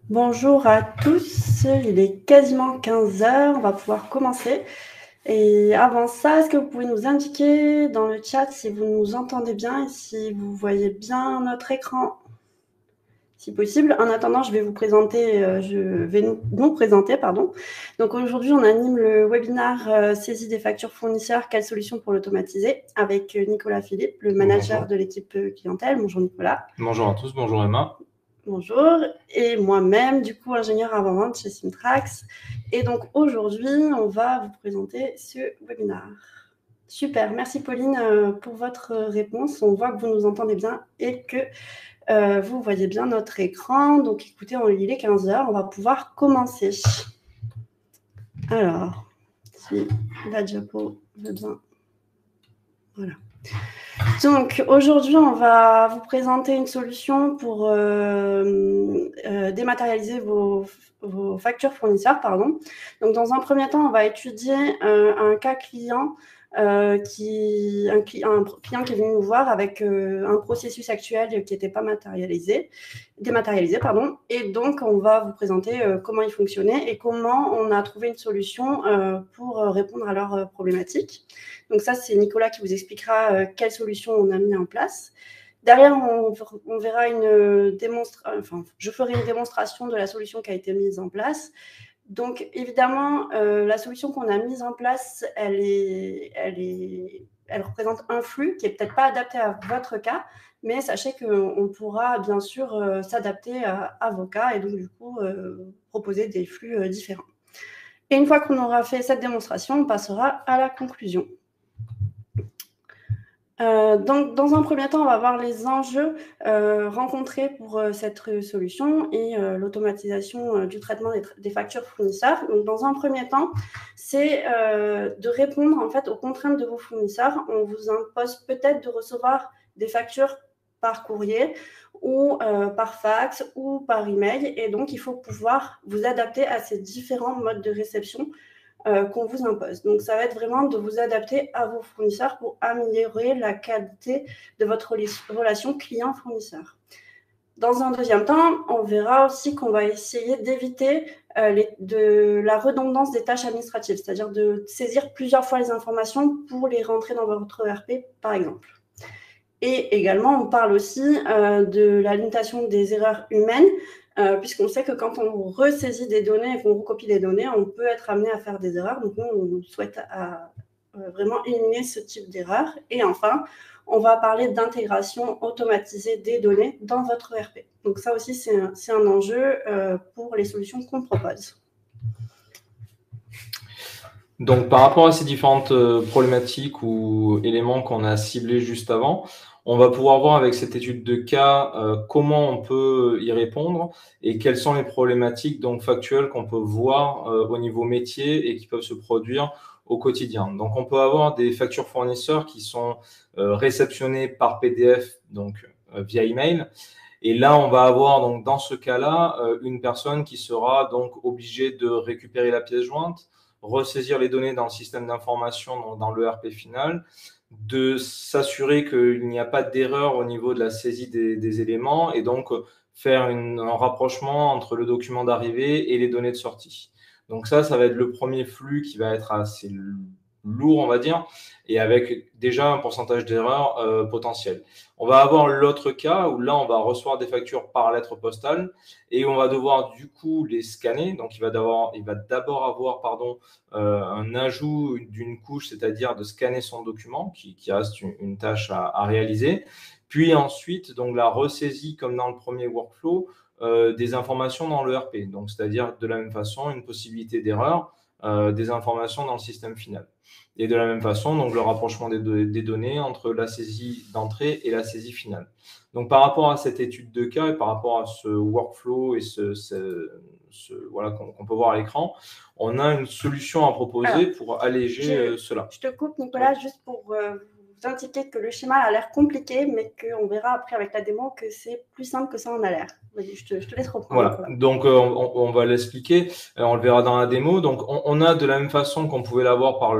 Bonjour à tous, il est quasiment 15 heures, on va pouvoir commencer. Et avant ça, est-ce que vous pouvez nous indiquer dans le chat si vous nous entendez bien et si vous voyez bien notre écran, si possible. En attendant, je vais vous présenter, nous présenter, pardon. Donc aujourd'hui, on anime le webinaire saisie des factures fournisseurs, quelles solutions pour l'automatiser, avec Nicolas Philippe, le manager Bonjour. de l'équipe clientèle. Bonjour Nicolas. Bonjour à tous, bonjour Emma. Bonjour, et moi-même, du coup, ingénieur avant-vente chez Simtrax. Et donc aujourd'hui, on va vous présenter ce webinaire. Super, merci Pauline pour votre réponse. On voit que vous nous entendez bien et que vous voyez bien notre écran. Donc écoutez, il est 15 heures, on va pouvoir commencer. Alors, si la diapo veut bien. Voilà. Donc aujourd'hui, on va vous présenter une solution pour dématérialiser vos factures fournisseurs. Pardon. Donc dans un premier temps, on va étudier un cas client, un client qui est venu nous voir avec un processus actuel qui n'était pas dématérialisé. Pardon. Et donc, on va vous présenter comment il fonctionnait et comment on a trouvé une solution pour répondre à leurs problématiques. Donc ça, c'est Nicolas qui vous expliquera quelle solution on a mis en place. Derrière, on verra je ferai une démonstration de la solution qui a été mise en place. Donc évidemment, la solution qu'on a mise en place, elle représente un flux qui n'est peut-être pas adapté à votre cas, mais sachez qu'on pourra bien sûr s'adapter à vos cas et donc du coup proposer des flux différents. Et une fois qu'on aura fait cette démonstration, on passera à la conclusion. Donc, dans un premier temps, on va voir les enjeux rencontrés pour cette solution et l'automatisation du traitement des factures fournisseurs. Donc, dans un premier temps, c'est de répondre en fait aux contraintes de vos fournisseurs. On vous impose peut-être de recevoir des factures par courrier ou par fax ou par email, et donc il faut pouvoir vous adapter à ces différents modes de réception qu'on vous impose. Donc, ça va être vraiment de vous adapter à vos fournisseurs pour améliorer la qualité de votre relation client-fournisseur. Dans un deuxième temps, on verra aussi qu'on va essayer d'éviter de la redondance des tâches administratives, c'est-à-dire de saisir plusieurs fois les informations pour les rentrer dans votre ERP, par exemple. Et également, on parle aussi de la limitation des erreurs humaines, puisqu'on sait que quand on ressaisit des données et qu'on recopie des données, on peut être amené à faire des erreurs. Donc, nous, on souhaite vraiment éliminer ce type d'erreur. Et enfin, on va parler d'intégration automatisée des données dans votre ERP. Donc, ça aussi, c'est un enjeu pour les solutions qu'on propose. Donc par rapport à ces différentes problématiques ou éléments qu'on a ciblés juste avant, on va pouvoir voir avec cette étude de cas comment on peut y répondre et quelles sont les problématiques donc factuelles qu'on peut voir au niveau métier et qui peuvent se produire au quotidien. Donc on peut avoir des factures fournisseurs qui sont réceptionnées par PDF, donc via email. Et là, on va avoir donc dans ce cas-là une personne qui sera donc obligée de récupérer la pièce jointe, ressaisir les données dans le système d'information, dans l'ERP final, de s'assurer qu'il n'y a pas d'erreur au niveau de la saisie des éléments et donc faire un rapprochement entre le document d'arrivée et les données de sortie. Donc ça va être le premier flux qui va être assez lourd, on va dire, et avec déjà un pourcentage d'erreur potentiel. On va avoir l'autre cas où là, on va recevoir des factures par lettre postale et on va devoir du coup les scanner. Donc, il va d'abord avoir un ajout d'une couche, c'est-à-dire de scanner son document, qui reste une tâche à réaliser. Puis ensuite, donc la ressaisie, comme dans le premier workflow, des informations dans l'ERP. Donc, c'est-à-dire de la même façon, une possibilité d'erreur, des informations dans le système final. Et de la même façon, donc le rapprochement des données entre la saisie d'entrée et la saisie finale. Donc, par rapport à cette étude de cas et par rapport à ce workflow et voilà, qu'on peut voir à l'écran, on a une solution à proposer pour alléger cela. Je te coupe, Nicolas, oui. Juste pour vous indiquer que le schéma a l'air compliqué, mais qu'on verra après avec la démo que c'est plus simple que ça en a l'air. Vas-y, je te laisse reprendre. Voilà, Nicolas. Donc on va l'expliquer, on le verra dans la démo. Donc on a de la même façon qu'on pouvait l'avoir par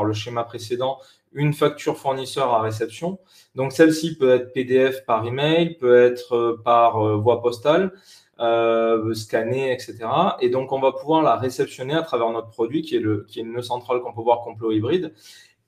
le schéma précédent, une facture fournisseur à réception. Donc celle-ci peut être PDF par email, peut être par voie postale. scannée, etc. Et donc, on va pouvoir la réceptionner à travers notre produit qui est une nœud central qu'on peut voir complot hybride.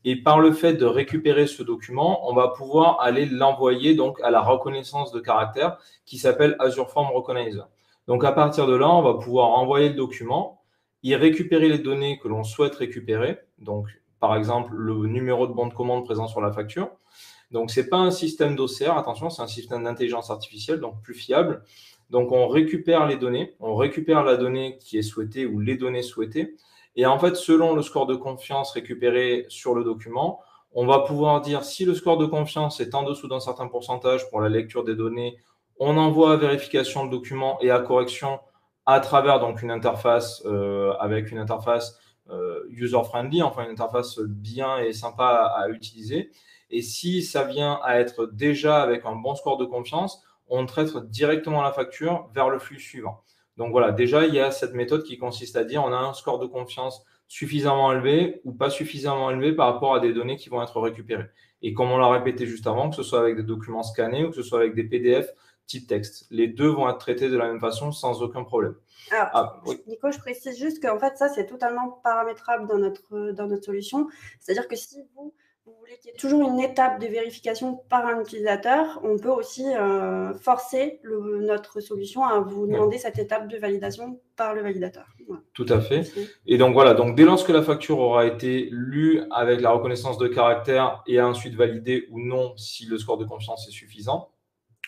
Et par le fait de récupérer ce document, on va pouvoir aller l'envoyer donc à la reconnaissance de caractère qui s'appelle Azure Form Recognizer. Donc, à partir de là, on va pouvoir envoyer le document, y récupérer les données que l'on souhaite récupérer. Donc, par exemple, le numéro de bon de commande présent sur la facture. Donc, ce n'est pas un système d'OCR, attention, c'est un système d'intelligence artificielle, donc plus fiable. Donc, on récupère les données, on récupère la donnée qui est souhaitée ou les données souhaitées. Et en fait, selon le score de confiance récupéré sur le document, on va pouvoir dire si le score de confiance est en dessous d'un certain pourcentage pour la lecture des données, on envoie à vérification le document et à correction à travers donc une interface avec une interface user-friendly, enfin une interface bien et sympa à utiliser. Et si ça vient à être déjà avec un bon score de confiance, on traite directement la facture vers le flux suivant. Donc voilà, déjà, il y a cette méthode qui consiste à dire on a un score de confiance suffisamment élevé ou pas suffisamment élevé par rapport à des données qui vont être récupérées. Et comme on l'a répété juste avant, que ce soit avec des documents scannés ou que ce soit avec des PDF type texte, les deux vont être traités de la même façon sans aucun problème. Alors, oui. Nico, je précise juste qu'en fait, ça, c'est totalement paramétrable dans notre solution. C'est-à-dire que si vous voulez qu'il y ait toujours une étape de vérification par un utilisateur, on peut aussi forcer notre solution à vous demander cette étape de validation par le validateur. Voilà. Tout à fait. Et donc voilà, donc dès lors que la facture aura été lue avec la reconnaissance de caractère et ensuite validée ou non si le score de confiance est suffisant,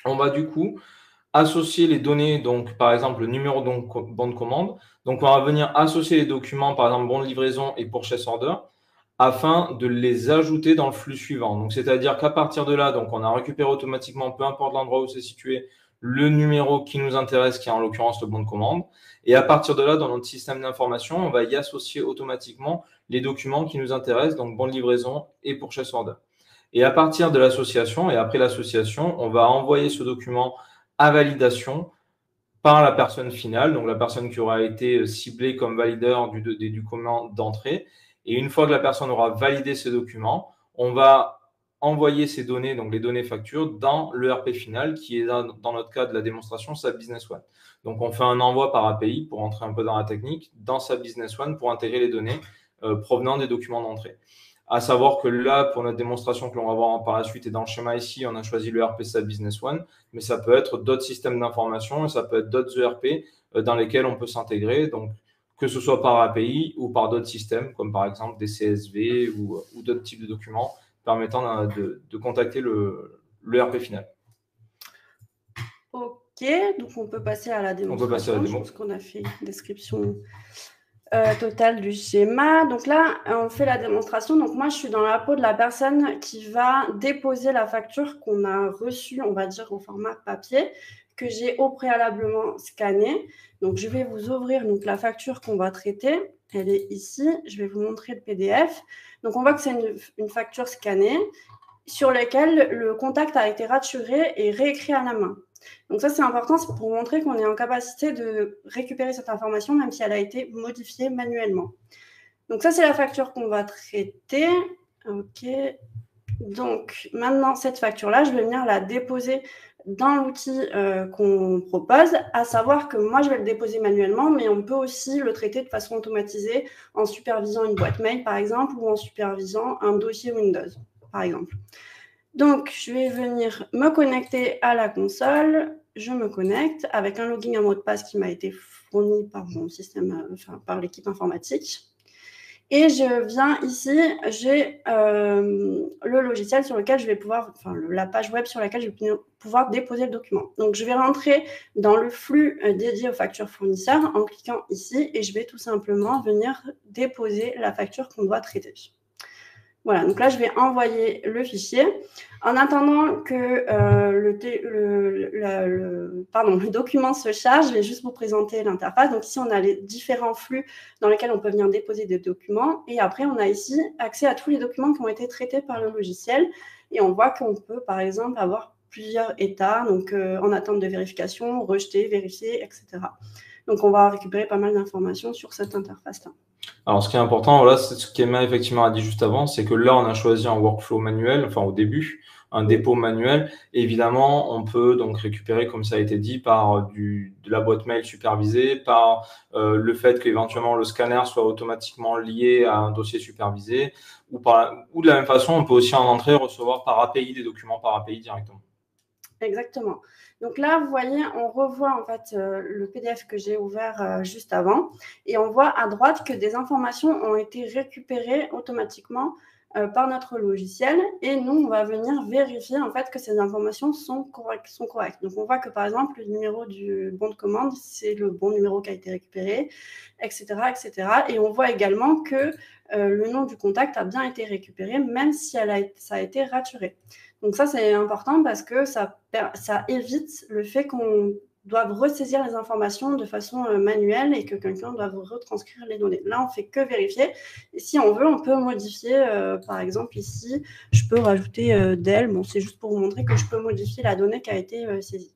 on va du coup associer les données, donc par exemple le numéro de bon de commande. Donc on va venir associer les documents, par exemple bon de livraison et purchase order, afin de les ajouter dans le flux suivant. Donc c'est-à-dire qu'à partir de là, donc on a récupéré automatiquement, peu importe l'endroit où c'est situé, le numéro qui nous intéresse, qui est en l'occurrence le bon de commande. Et à partir de là, dans notre système d'information, on va y associer automatiquement les documents qui nous intéressent, donc bon de livraison et purchase order. Et à partir de l'association, et après l'association, on va envoyer ce document à validation par la personne finale, donc la personne qui aura été ciblée comme valideur du document d'entrée. Et une fois que la personne aura validé ces documents, on va envoyer ces données, donc les données factures, dans l'ERP final, qui est dans notre cas de la démonstration SAP Business One. Donc, on fait un envoi par API pour entrer un peu dans la technique, dans SAP Business One pour intégrer les données provenant des documents d'entrée. À savoir que là, pour notre démonstration que l'on va voir par la suite et dans le schéma ici, on a choisi l'ERP SAP Business One, mais ça peut être d'autres systèmes d'information et ça peut être d'autres ERP dans lesquels on peut s'intégrer, donc que ce soit par API ou par d'autres systèmes, comme par exemple des CSV ou d'autres types de documents permettant de contacter l'ERP final. Ok, donc on peut passer à la démonstration. On peut passer à la démo. Je pense qu'on a fait une description total du schéma. Donc là, on fait la démonstration. Donc moi, je suis dans la peau de la personne qui va déposer la facture qu'on a reçue, on va dire, au format papier, que j'ai au préalablement scannée. Donc, je vais vous ouvrir donc, la facture qu'on va traiter. Elle est ici. Je vais vous montrer le PDF. Donc, on voit que c'est une facture scannée sur laquelle le contact a été raturé et réécrit à la main. Donc ça, c'est important, c'est pour montrer qu'on est en capacité de récupérer cette information, même si elle a été modifiée manuellement. Donc ça, c'est la facture qu'on va traiter. OK. Donc maintenant, cette facture-là, je vais venir la déposer dans l'outil qu'on propose, à savoir que moi, je vais le déposer manuellement, mais on peut aussi le traiter de façon automatisée en supervisant une boîte mail, par exemple, ou en supervisant un dossier Windows, par exemple. Donc, je vais venir me connecter à la console. Je me connecte avec un login et un mot de passe qui m'a été fourni par mon système, par l'équipe informatique. Et je viens ici, j'ai le logiciel sur lequel je vais pouvoir, la page web sur laquelle je vais pouvoir déposer le document. Donc, je vais rentrer dans le flux dédié aux factures fournisseurs en cliquant ici et je vais tout simplement venir déposer la facture qu'on doit traiter. Voilà, donc là, je vais envoyer le fichier. En attendant que le document se charge, je vais juste vous présenter l'interface. Donc ici, on a les différents flux dans lesquels on peut venir déposer des documents. Et après, on a ici accès à tous les documents qui ont été traités par le logiciel. Et on voit qu'on peut, par exemple, avoir plusieurs états, donc en attente de vérification, rejeté, vérifié, etc. Donc, on va récupérer pas mal d'informations sur cette interface-là. Alors, ce qui est important, voilà, c'est ce qu'Emma effectivement a dit juste avant, c'est que là, on a choisi un workflow manuel, enfin au début, un dépôt manuel. Et évidemment, on peut donc récupérer, comme ça a été dit, par de la boîte mail supervisée, par le fait qu'éventuellement le scanner soit automatiquement lié à un dossier supervisé, ou de la même façon, on peut aussi en entrée recevoir par API des documents par API directement. Exactement. Donc là, vous voyez, on revoit en fait le PDF que j'ai ouvert juste avant et on voit à droite que des informations ont été récupérées automatiquement par notre logiciel et nous, on va venir vérifier en fait que ces informations sont correctes. Donc on voit que par exemple, le numéro du bon de commande, c'est le bon numéro qui a été récupéré, etc., etc. Et on voit également que le nom du contact a bien été récupéré, même si ça a été raturé. Donc ça, c'est important parce que ça évite le fait qu'on doive ressaisir les informations de façon manuelle et que quelqu'un doive retranscrire les données. Là, on ne fait que vérifier. Et si on veut, on peut modifier, par exemple, ici, je peux rajouter del. Bon, c'est juste pour vous montrer que je peux modifier la donnée qui a été saisie.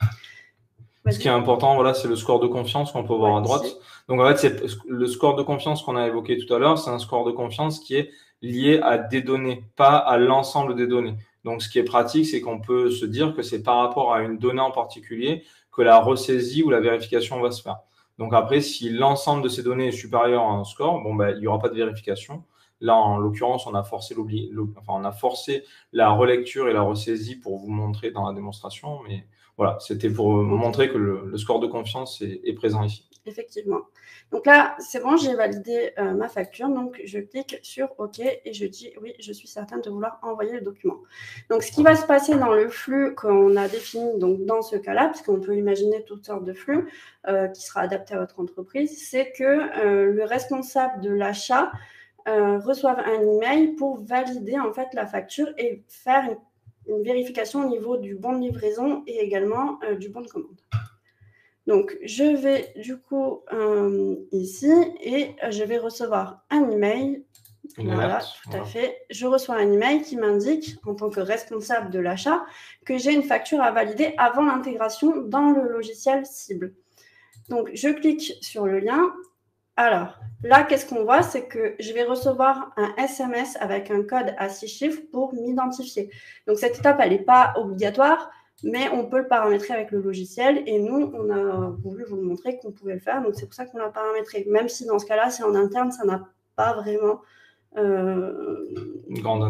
Ce qui est important, voilà, c'est le score de confiance qu'on peut voir à droite. Ici. Donc, en fait, c'est le score de confiance qu'on a évoqué tout à l'heure, c'est un score de confiance qui est lié à des données, pas à l'ensemble des données. Donc, ce qui est pratique, c'est qu'on peut se dire que c'est par rapport à une donnée en particulier que la ressaisie ou la vérification va se faire. Donc, après, si l'ensemble de ces données est supérieur à un score, bon, ben, il n'y aura pas de vérification. Là, en l'occurrence, on a forcé la relecture et la ressaisie pour vous montrer dans la démonstration, mais voilà, c'était pour montrer que le score de confiance est présent ici. Effectivement. Donc là, c'est bon, j'ai validé ma facture. Donc, je clique sur OK et je dis oui, je suis certaine de vouloir envoyer le document. Donc, ce qui va se passer dans le flux qu'on a défini donc, dans ce cas-là, parce qu'on peut imaginer toutes sortes de flux qui sera adapté à votre entreprise, c'est que le responsable de l'achat reçoive un email pour valider en fait la facture et faire une vérification au niveau du bon de livraison et également du bon de commande. Donc, je vais du coup ici et je vais recevoir un email. Voilà, tout à fait. Je reçois un email qui m'indique, en tant que responsable de l'achat, que j'ai une facture à valider avant l'intégration dans le logiciel cible. Donc, je clique sur le lien. Alors, là, qu'est-ce qu'on voit? C'est que je vais recevoir un SMS avec un code à 6 chiffres pour m'identifier. Donc, cette étape, elle n'est pas obligatoire, mais on peut le paramétrer avec le logiciel. Et nous, on a voulu vous montrer qu'on pouvait le faire. Donc, c'est pour ça qu'on l'a paramétré. Même si dans ce cas-là, c'est en interne, ça n'a pas vraiment de grand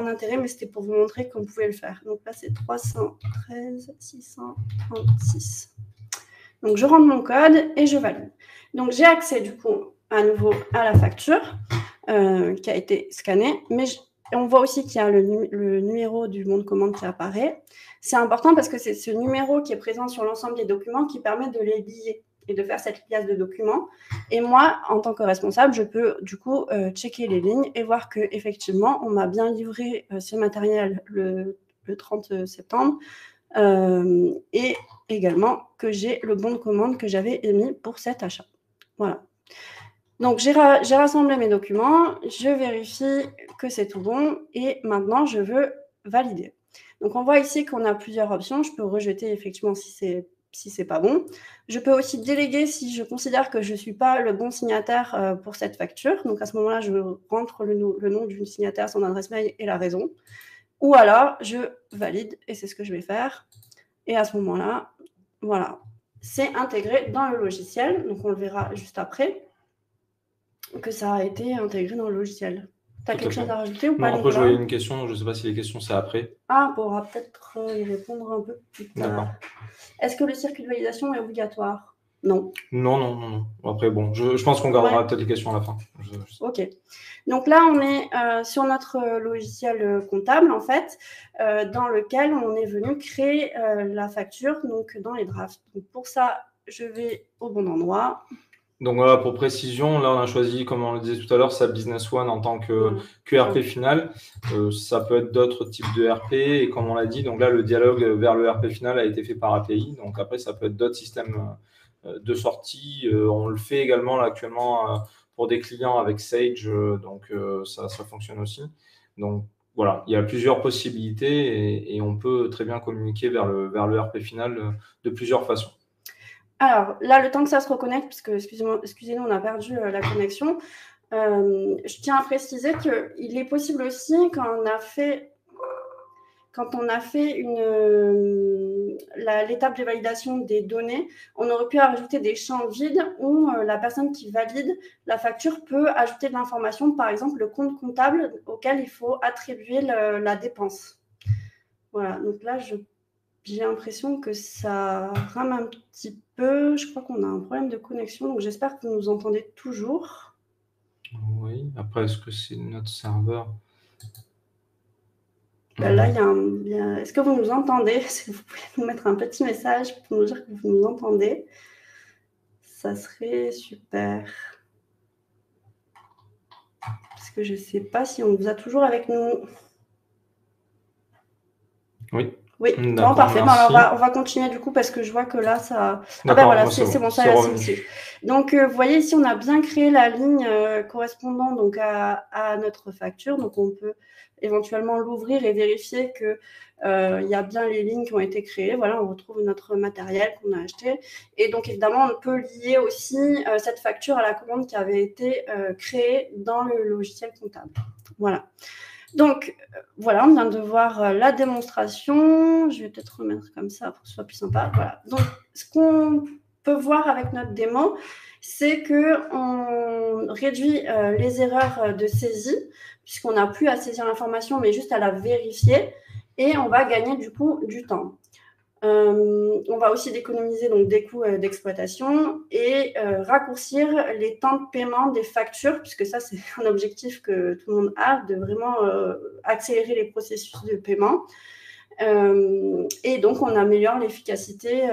intérêt, mais c'était pour vous montrer qu'on pouvait le faire. Donc là, c'est 313 636. Donc, je rentre mon code et je valide. Donc, j'ai accès du coup à nouveau à la facture qui a été scannée, mais on voit aussi qu'il y a le numéro du bon de commande qui apparaît. C'est important parce que c'est ce numéro qui est présent sur l'ensemble des documents qui permet de les lier et de faire cette liasse de documents. Et moi, en tant que responsable, je peux du coup checker les lignes et voir qu'effectivement, on m'a bien livré ce matériel le 30 septembre et également que j'ai le bon de commande que j'avais émis pour cet achat. Voilà. Donc, j'ai rassemblé mes documents, je vérifie que c'est tout bon et maintenant, je veux valider. Donc, on voit ici qu'on a plusieurs options. Je peux rejeter effectivement si c'est pas bon. Je peux aussi déléguer si je considère que je ne suis pas le bon signataire pour cette facture. Donc, à ce moment-là, je rentre le nom du signataire, son adresse mail et la raison. Ou alors, je valide et c'est ce que je vais faire. Et à ce moment-là, voilà, c'est intégré dans le logiciel. Donc, on le verra juste après que ça a été intégré dans le logiciel. Tu as quelque chose à rajouter ou pas? Non, après, je voyais une question. Je ne sais pas si les questions, c'est après. Ah, on pourra peut-être y répondre un peu plus tard. D'accord. Est-ce que le circuit de validation est obligatoire? Non. Non. Après, bon, je pense qu'on gardera peut-être les questions à la fin. Ok. Donc là, on est sur notre logiciel comptable, en fait, dans lequel on est venu créer la facture, donc dans les drafts. Donc pour ça, je vais au bon endroit. Donc voilà, pour précision, là on a choisi, comme on le disait tout à l'heure, SAP Business One en tant que RP final. Ça peut être d'autres types de RP et comme on l'a dit, donc là le dialogue vers le RP final a été fait par API. Donc après, ça peut être d'autres systèmes de sortie. On le fait également là, actuellement pour des clients avec Sage, donc ça fonctionne aussi. Donc voilà, il y a plusieurs possibilités et on peut très bien communiquer vers le RP final de plusieurs façons. Alors, là, le temps que ça se reconnecte, parce que, excusez-nous, on a perdu la connexion, je tiens à préciser qu'il est possible aussi, quand on a fait quand on a fait l'étape de validation des données, on aurait pu rajouter des champs vides où la personne qui valide la facture peut ajouter de l'information, par exemple le compte comptable auquel il faut attribuer la dépense. Voilà, donc là, j'ai l'impression que ça rame un petit peu. Je crois qu'on a un problème de connexion, donc j'espère que vous nous entendez toujours. Oui, après, est-ce que c'est notre serveur? Ben là, est-ce que vous nous entendez? Si vous pouvez nous mettre un petit message pour nous dire que vous nous entendez, ça serait super. Parce que je ne sais pas si on vous a toujours avec nous. Oui. Oui, bon, parfait. Ben, alors on va continuer du coup parce que je vois que là, ça... Ah ben voilà, c'est bon, ça y est, aussi. Donc, vous voyez ici, on a bien créé la ligne correspondant donc, à notre facture. Donc, on peut éventuellement l'ouvrir et vérifier qu'il y a bien les lignes qui ont été créées. Voilà, on retrouve notre matériel qu'on a acheté. Et donc, évidemment, on peut lier aussi cette facture à la commande qui avait été créée dans le logiciel comptable. Voilà. Donc, voilà, on vient de voir la démonstration. Je vais peut-être remettre comme ça pour que ce soit plus sympa. Voilà. Donc, ce qu'on peut voir avec notre démo, c'est qu'on réduit les erreurs de saisie, puisqu'on n'a plus à saisir l'information, mais juste à la vérifier. Et on va gagner du coup du temps. On va aussi économiser donc des coûts d'exploitation et raccourcir les temps de paiement des factures, puisque ça, c'est un objectif que tout le monde a, de vraiment accélérer les processus de paiement. Et donc, on améliore l'efficacité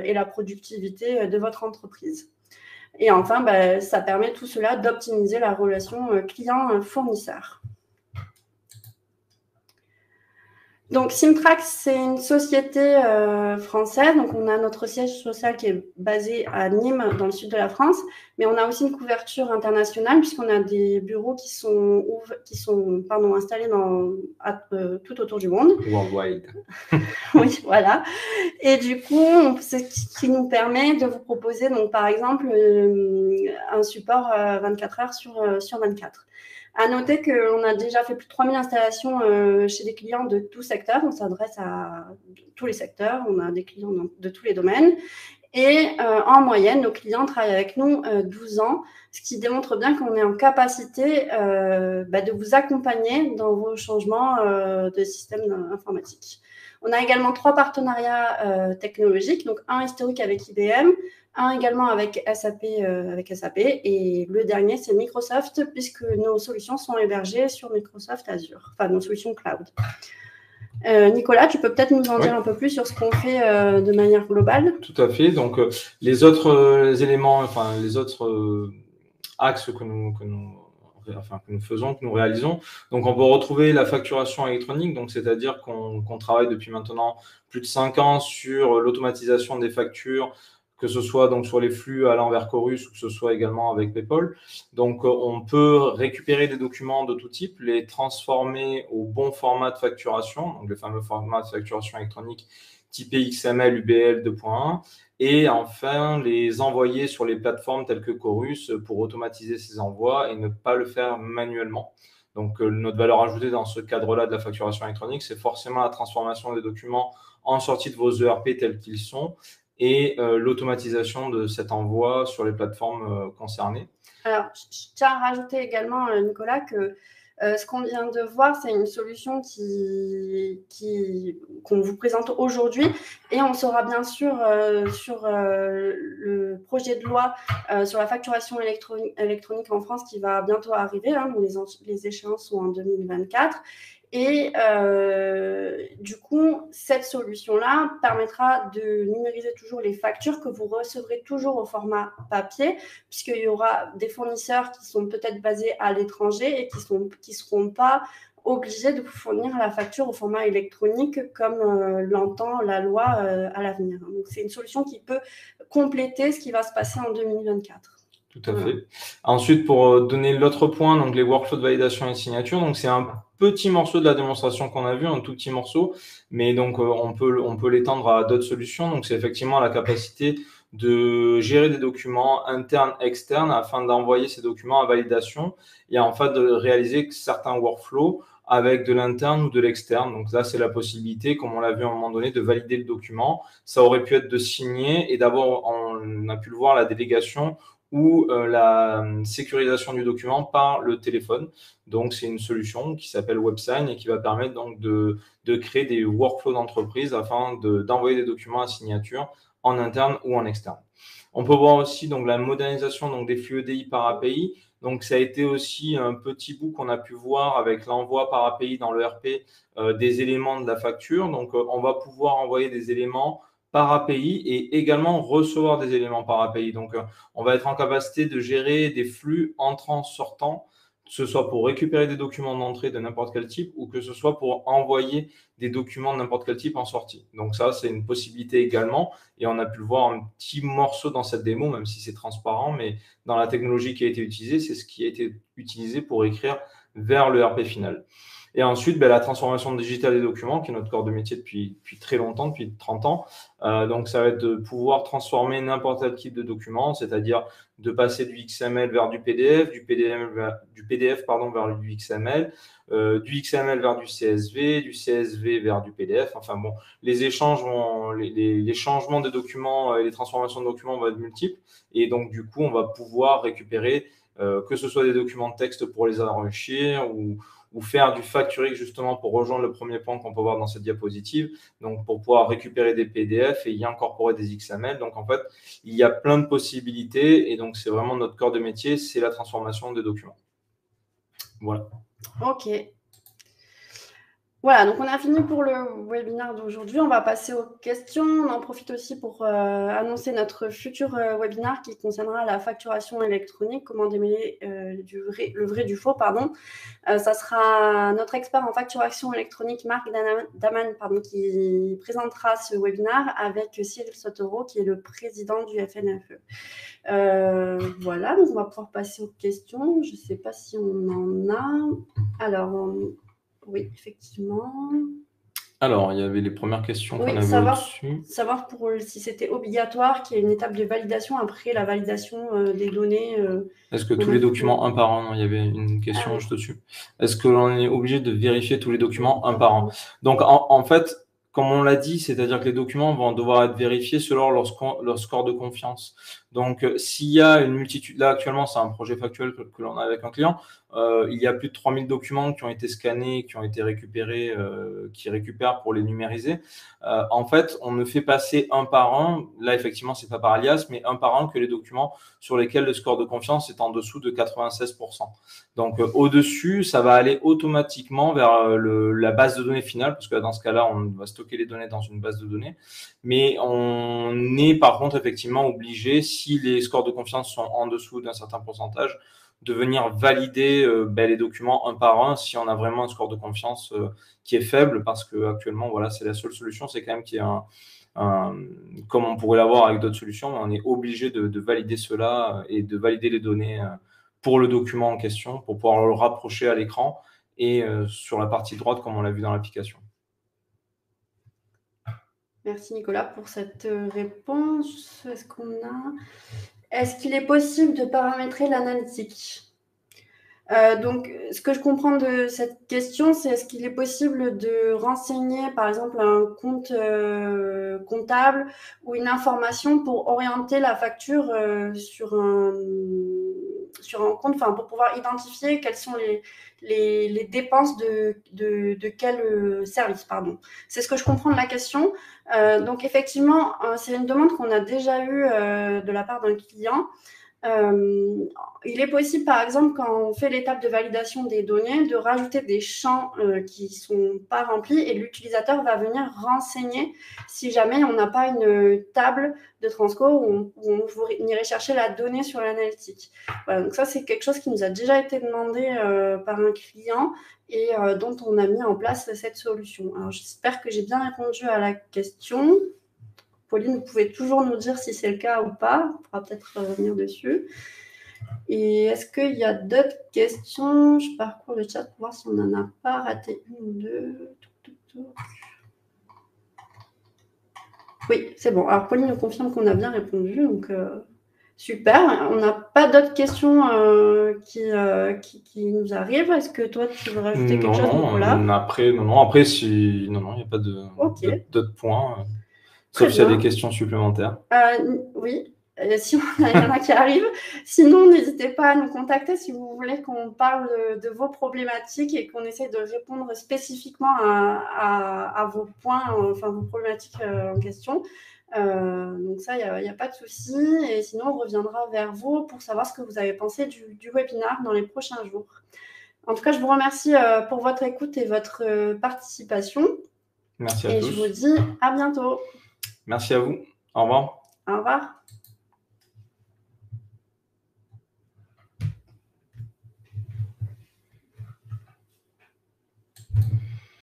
et la productivité de votre entreprise. Et enfin, ça permet tout cela d'optimiser la relation client-fournisseur. Donc, Simtrax, c'est une société française. Donc, on a notre siège social qui est basé à Nîmes, dans le sud de la France. Mais on a aussi une couverture internationale puisqu'on a des bureaux qui sont installés tout autour du monde. Worldwide. Oui, voilà. Et du coup, ce qui nous permet de vous proposer, donc, par exemple, un support 24 heures sur 24. À noter qu'on a déjà fait plus de 3000 installations chez des clients de tout secteur. On s'adresse à tous les secteurs. On a des clients de tous les domaines. Et en moyenne, nos clients travaillent avec nous 12 ans, ce qui démontre bien qu'on est en capacité de vous accompagner dans vos changements de système informatique. On a également 3 partenariats technologiques, donc un historique avec IBM, un également avec SAP, et le dernier, c'est Microsoft, puisque nos solutions sont hébergées sur Microsoft Azure, enfin nos solutions cloud. Nicolas, tu peux peut-être nous en dire un peu plus sur ce qu'on fait de manière globale? Tout à fait. Donc, les autres éléments, enfin, les autres axes que nous faisons, que nous réalisons. Donc, on peut retrouver la facturation électronique, donc c'est-à-dire qu'on travaille depuis maintenant plus de 5 ans sur l'automatisation des factures, que ce soit donc sur les flux allant vers Chorus ou que ce soit également avec PayPal. Donc, on peut récupérer des documents de tout type, les transformer au bon format de facturation, donc le fameux format de facturation électronique typé XML UBL 2.1, et enfin les envoyer sur les plateformes telles que Chorus pour automatiser ces envois et ne pas le faire manuellement. Donc, notre valeur ajoutée dans ce cadre-là de la facturation électronique, c'est forcément la transformation des documents en sortie de vos ERP tels qu'ils sont et l'automatisation de cet envoi sur les plateformes concernées. Alors, je tiens à rajouter également, Nicolas, que ce qu'on vient de voir, c'est une solution qu'on vous présente aujourd'hui, et on sera bien sûr sur le projet de loi sur la facturation électronique en France qui va bientôt arriver. Hein, les échéances sont en 2024. Et du coup, cette solution-là permettra de numériser toujours les factures que vous recevrez toujours au format papier, puisqu'il y aura des fournisseurs qui sont peut-être basés à l'étranger et qui seront pas obligés de vous fournir la facture au format électronique comme l'entend la loi à l'avenir. Donc, c'est une solution qui peut compléter ce qui va se passer en 2024. Tout à fait. Ensuite, pour donner l'autre point, donc les workflows de validation et signature, donc c'est un petit morceau de la démonstration qu'on a vu, un tout petit morceau, mais donc on peut l'étendre à d'autres solutions. Donc c'est effectivement la capacité de gérer des documents internes, externes, afin d'envoyer ces documents à validation et enfin de réaliser certains workflows avec de l'interne ou de l'externe. Donc là, c'est la possibilité, comme on l'a vu à un moment donné, de valider le document. Ça aurait pu être de signer et d'abord, on a pu le voir, la délégation ou la sécurisation du document par le téléphone. Donc, c'est une solution qui s'appelle WebSign et qui va permettre donc de créer des workflows d'entreprise afin d'envoyer des documents à signature en interne ou en externe. On peut voir aussi donc la modernisation donc des flux EDI par API. Donc, ça a été aussi un petit bout qu'on a pu voir avec l'envoi par API dans l'ERP des éléments de la facture. Donc, on va pouvoir envoyer des éléments par API et également recevoir des éléments par API. Donc, on va être en capacité de gérer des flux entrants, sortants, que ce soit pour récupérer des documents d'entrée de n'importe quel type ou que ce soit pour envoyer des documents de n'importe quel type en sortie. Donc ça, c'est une possibilité également. Et on a pu le voir un petit morceau dans cette démo, même si c'est transparent, mais dans la technologie qui a été utilisée, c'est ce qui a été utilisé pour écrire vers le RP final. Et ensuite, la transformation digitale des documents, qui est notre corps de métier depuis très longtemps, depuis 30 ans. Donc, ça va être de pouvoir transformer n'importe quel type de document, c'est-à-dire de passer du XML vers du PDF, du PDF vers du XML, du XML vers du CSV vers du PDF. Enfin bon, les échanges les changements de documents et les transformations de documents vont être multiples. Et donc, du coup, on va pouvoir récupérer que ce soit des documents de texte pour les enrichir ou faire du factoring justement pour rejoindre le premier point qu'on peut voir dans cette diapositive, donc pour pouvoir récupérer des PDF et y incorporer des XML. Donc en fait, il y a plein de possibilités et donc c'est vraiment notre corps de métier, c'est la transformation des documents. Voilà. Ok. Voilà, donc on a fini pour le webinaire d'aujourd'hui. On va passer aux questions. On en profite aussi pour annoncer notre futur webinaire qui concernera la facturation électronique, comment démêler le vrai du faux, pardon. Ça sera notre expert en facturation électronique, Marc Daman, qui présentera ce webinaire avec Cyril Sotero, qui est le président du FNFE. Voilà, donc on va pouvoir passer aux questions. Je ne sais pas si on en a. Alors, oui, effectivement. Alors, il y avait les premières questions qu'on avait au-dessus. Savoir si c'était obligatoire qu'il y ait une étape de validation après la validation des données. Est-ce que tous les documents un par un? Non, il y avait une question juste au-dessus. Est-ce que l'on est obligé de vérifier tous les documents un par un? Donc, en fait, comme on l'a dit, c'est-à-dire que les documents vont devoir être vérifiés selon leur score de confiance. Donc, s'il y a une multitude, là actuellement, c'est un projet factuel que l'on a avec un client, il y a plus de 3000 documents qui ont été scannés, qui ont été récupérés, qui récupèrent pour les numériser. En fait, on ne fait passer un par un, là effectivement, c'est pas par alias, mais un par un que les documents sur lesquels le score de confiance est en dessous de 96%. Donc, au-dessus, ça va aller automatiquement vers la base de données finale, parce que dans ce cas-là, on va stocker les données dans une base de données. Mais on est par contre effectivement obligé, si les scores de confiance sont en dessous d'un certain pourcentage, de venir valider les documents un par un si on a vraiment un score de confiance qui est faible, parce que actuellement, voilà, c'est la seule solution, c'est quand même qu'il y a comme on pourrait l'avoir avec d'autres solutions, on est obligé de valider cela et de valider les données pour le document en question pour pouvoir le rapprocher à l'écran et sur la partie droite comme on l'a vu dans l'application. Merci Nicolas pour cette réponse. Est-ce qu'il est possible de paramétrer l'analytique? Donc, ce que je comprends de cette question, c'est est-ce qu'il est possible de renseigner, par exemple, un compte comptable ou une information pour orienter la facture sur un compte, enfin, pour pouvoir identifier quelles sont les dépenses de quel service, pardon. C'est ce que je comprends de la question. Donc, effectivement, c'est une demande qu'on a déjà eue de la part d'un client. Il est possible, par exemple, quand on fait l'étape de validation des données, de rajouter des champs qui ne sont pas remplis et l'utilisateur va venir renseigner si jamais on n'a pas une table de transco où on irait chercher la donnée sur l'analytique. Voilà, donc ça, c'est quelque chose qui nous a déjà été demandé par un client et dont on a mis en place cette solution. Alors, j'espère que j'ai bien répondu à la question. Pauline, vous pouvez toujours nous dire si c'est le cas ou pas. On pourra peut-être revenir dessus. Et est-ce qu'il y a d'autres questions? Je parcours le chat pour voir si on n'en a pas raté une ou deux. Oui, c'est bon. Alors, Pauline nous confirme qu'on a bien répondu. Donc, Super. On n'a pas d'autres questions qui nous arrivent. Est-ce que toi, tu veux rajouter quelque chose, Nicolas? Après, il n'y a pas d'autres points, sauf s'il y a des questions supplémentaires. Oui. Si il y en a qui arrivent. Sinon, n'hésitez pas à nous contacter si vous voulez qu'on parle de vos problématiques et qu'on essaie de répondre spécifiquement à vos points, enfin vos problématiques en question. Donc ça, il n'y a pas de souci. Et sinon, on reviendra vers vous pour savoir ce que vous avez pensé du webinaire dans les prochains jours. En tout cas, je vous remercie pour votre écoute et votre participation. Merci à tous. Et je vous dis à bientôt. Merci à vous. Au revoir. Au revoir.